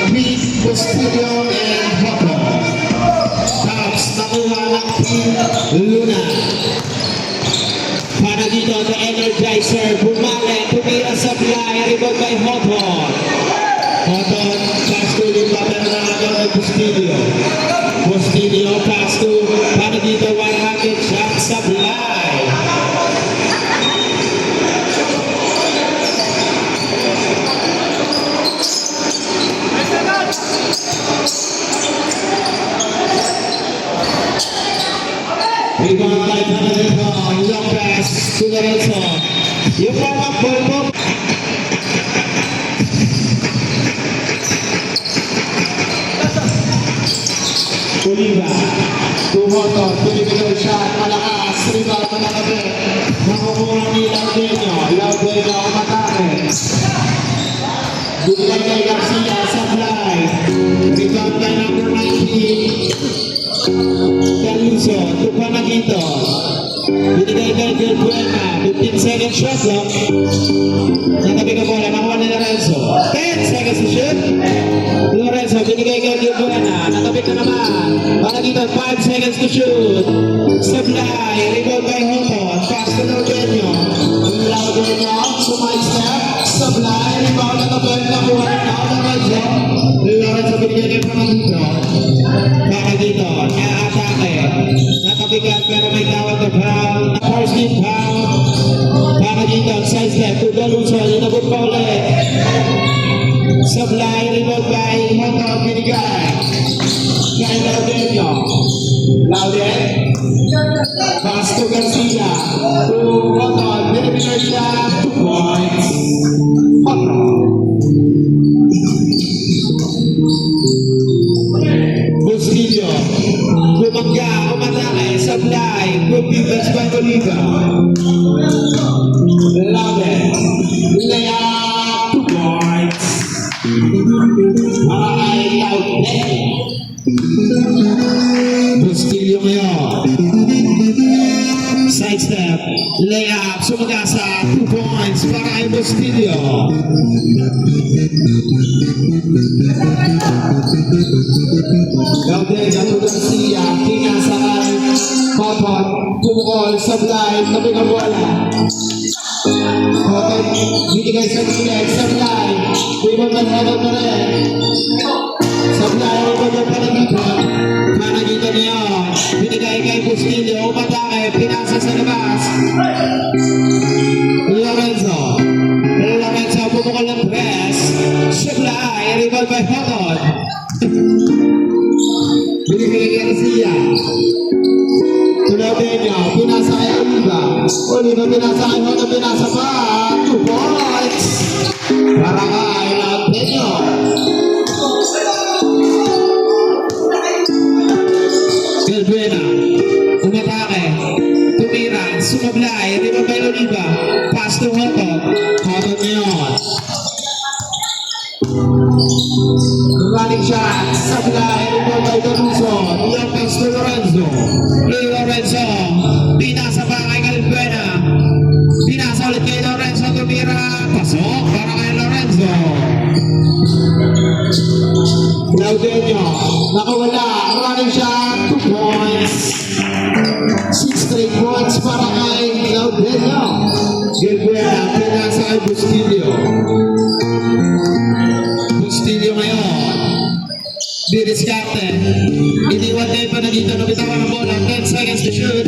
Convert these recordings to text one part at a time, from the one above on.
Chris Castillo and Hopper. Taps nakuha ng Team Luna. Para dito sa Energizer, bumalik, tumira sa fly, rebound by Hopper. Hopper, pass to yung papel na agad ng Castillo. Castillo, pass to, para dito 100 shots sa fly. Rebound by Panadito, long pass to Lorenzo. Yung warm-up ball po. Oliva, Tumoto, tuloy-tuloy shot, malakas, rebound pa na kami. Nakukuha ni Laudenio, umatake. Bumigay kay Garcia sa fly. Rebound by number 19. Caluso, tupa na dito. Binigay kay Gilbuena, 15 seconds shot lang. Natabi ka bola, nakuha ni Lorenzo. 10 seconds to shoot. Lorenzo, binigay kay Gilbuena, natabi ka naman. Para dito, 5 seconds to shoot. Supply, rebound by Hopon, pass to Laudenio. Sumay step, supply, rebound na tabel, nakuha rin na Lorenzo. Lorenzo, binigay kay Panadito. Para dito, atake. Natabigan pero may tawag na foul. First team foul. Para dito, side step to Galuso. Inabot pa ulit. Supply, rebound by Hopon, binigay. Kay Laudenio. Lauden. Pass to Garcia. To Hopon. Binibigay siya. 2 points. Hopon. Castillo, bumangga, umatake, supply, good defense by Oliva. Lauden, layup, 2 points. Ay, Lauden. Castillo ngayon. Side step, layup, sumagasa, 2 points para kay Castillo. Lauden, Gato Garcia, pinasa kay Hopon, pumukol, supply, tabi ng bola. Hopon, binigay sa Miguel, supply, rebound ng Hopon pa rin. Supply, rebound ng Panadito na yun. Binigay kay Castillo, umatake, pinasa sa labas. Lorenzo, pumukol ng press. Supply, rebound by Hopon. Binigay kay Garcia. Laudenio, pinasa kay Oliva. Oliva pinasa kay Hopon, pinasa pa. 2 points. Para kay Laudenio. Gilbuena, umatake. Tumira, sumablay. Rebound by Oliva. Pass to Hopon. Hopon ngayon. Running shot, supply, rebound by Galuso. Long pass to Lorenzo. Lorenzo, pinasa pa kay Gilbuena. Pinasa ulit kay Lorenzo, tumira. Pasok para kay Lorenzo. Laudenio, nakawala. Running shot, 2 points. 6 straight points para kay Laudenio. Gilbuena, pinasa kay Castillo. Castillo ngayon. Diriskarte. Iniwan kayo pa na dito. Nabitawan ang bola. 10 seconds to shoot.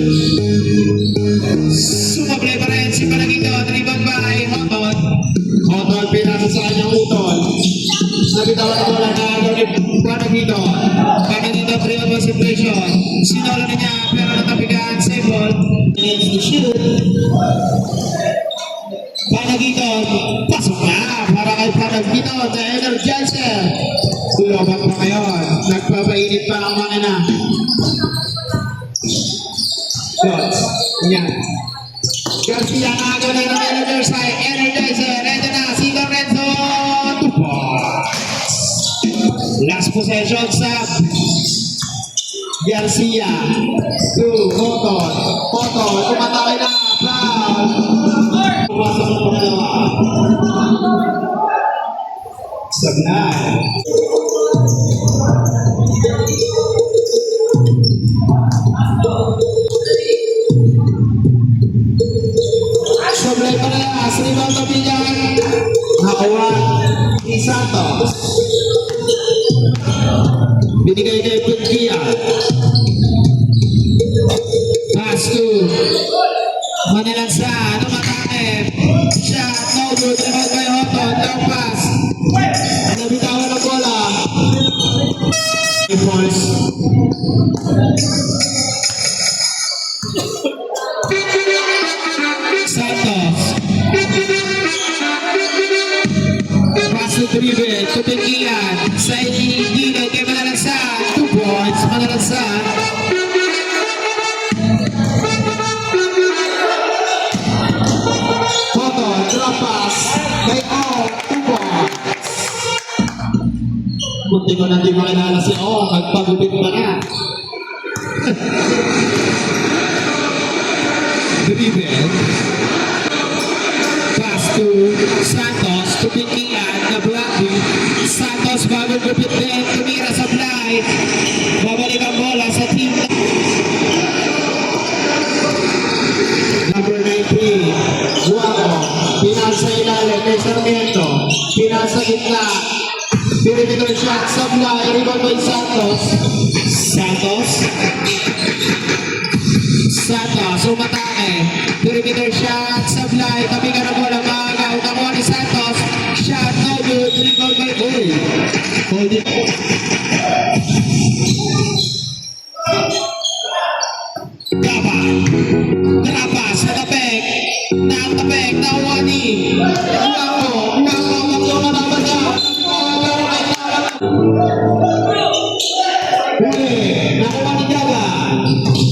Sumablay pa rin si Panagito. Rebound by Hopon. Hopon pinasa sa kanyang utol. Nabitawan ang bola na gawin Panagito. Panagito 3-on-1 situation. Sinola na niya pero natapigan. Save ball. Seconds to shoot. Panagito. Pasok na para kay Panagito. The Energizer. Tulobat pa ngayon. Nagpapainit pa ang makina. Shots. Yan. Garcia na agad na ng Energizer. Ito na si Lorenzo. 2 points. Last possession sa Garcia. To Hopon. Hopon. Tumatawin na. Foul. Pumasok ang pangalawa. Sablay. Sablay pa na last. Rebound na bigyan. Nakuha ni Santos. Binigay kay Pugkia. Pass to Manalansa. Ano matake? Shot. No good. Rebound by Otto. Long pass. Nabitawan ng bola. Points. Santos. Pass to dribble. Tupikian. Sa iligid kay Manalansa. 2 points. Manalansa. Toto. Drop pass. Kay O. 2 points. Kunti ko na di makilala si O. Magpagupit pa na. Dribble. Pass to Santos. Tupikian na Blackie. Santos bago gupit din. Tumira sa fly. Babalik ang bola sa team. Number 19. Guapo. Pinasa ilalim kay Sarmiento. Pinasa gitna. Perimeter shot sa fly. Rebound by Santos. Santos. Santos, umatake. Perimeter shot sa fly. Tabi ka na bola. Magaw. Nakuha ni Santos. Shot, no good. Rebound by Uy. Hold it. Gaba. Trapas. Natapek. Natapek. Nakuha ni Guapo. Guapo. Magdungan ang banda. Huli. Nakuha ni Gaba.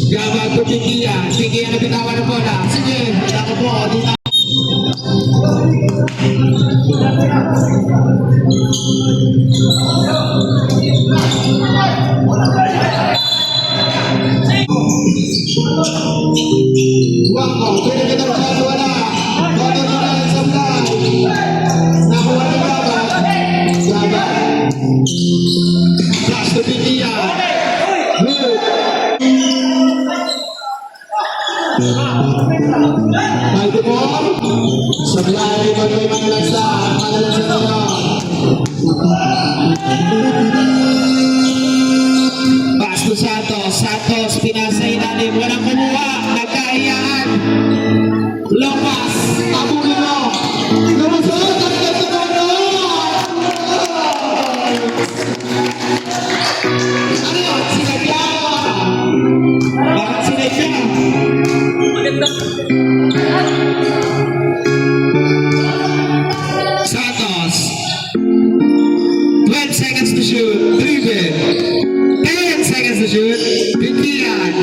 Gaba to Pikian. Pikian na bitawan ng bola. Sige. Ako po. Guapo. Pwede kita siya. Wala. Toto na sa fly. Nakuha ni Gaba. Gaba. Pass to Pikian. Good. By the ball, Sablay ko kay Manalansa. Manalansa na yun. Pass to Santos. Santos, pinasa ilalim. Walang kumuha. Nagkahiyaan. Long pass. Abuli mo. Lumusot. Ang ganda mo. Ano yun? Sinadya mo. Bakit sinadya? Santos. 12 seconds to shoot. Dribble. 10 seconds to shoot. Pikian.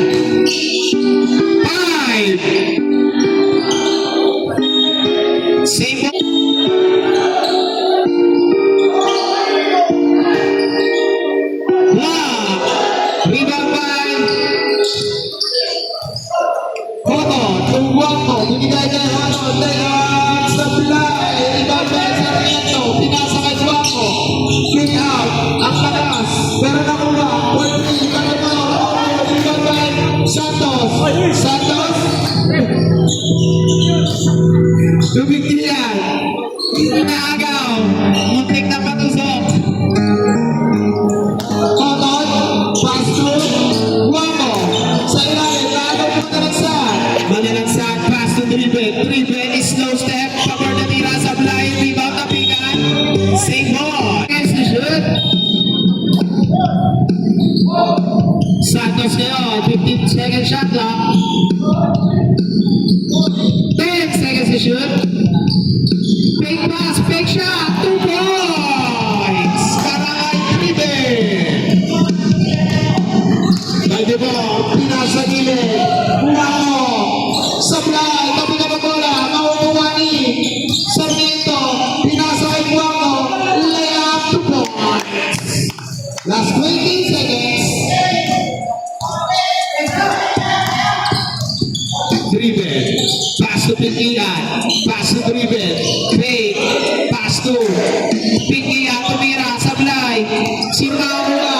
5. Same ball. Block. Rebound by Toto. Guapo. Binigay kay Hano. Sa Blay. Rebound by Sarmiento. Pinasa kay Guapo. Kick out. Ang taas. Pero nakuha. 1-3. Rebound by Santos. Santos. Tubikian. Naagaw. Muntik na patusok. Toto. Pass to Guapo. Sa ilalim. Naagaw po Manalansa. Manalansa. Pass to dribble. Dribble is slow step. Pabor na tira sa blind. Rebound na pikan. Save ball. Against the shoot. Santos ngayon. 15 second shot clock. 10 seconds to shoot. Big pass. Big shot. 2 points. Karangay dribble. By the ball. Pinasa gilid. Guapo. Sablay. Tabi ka ng bola. Makukuha ni Sarmiento. Pinasa kay Guapo. Layup 2 points. Last 20 seconds. Dribble. Pass to Pikian. Pass to dribble. Fake. Pass to Pikian. Si Mawa.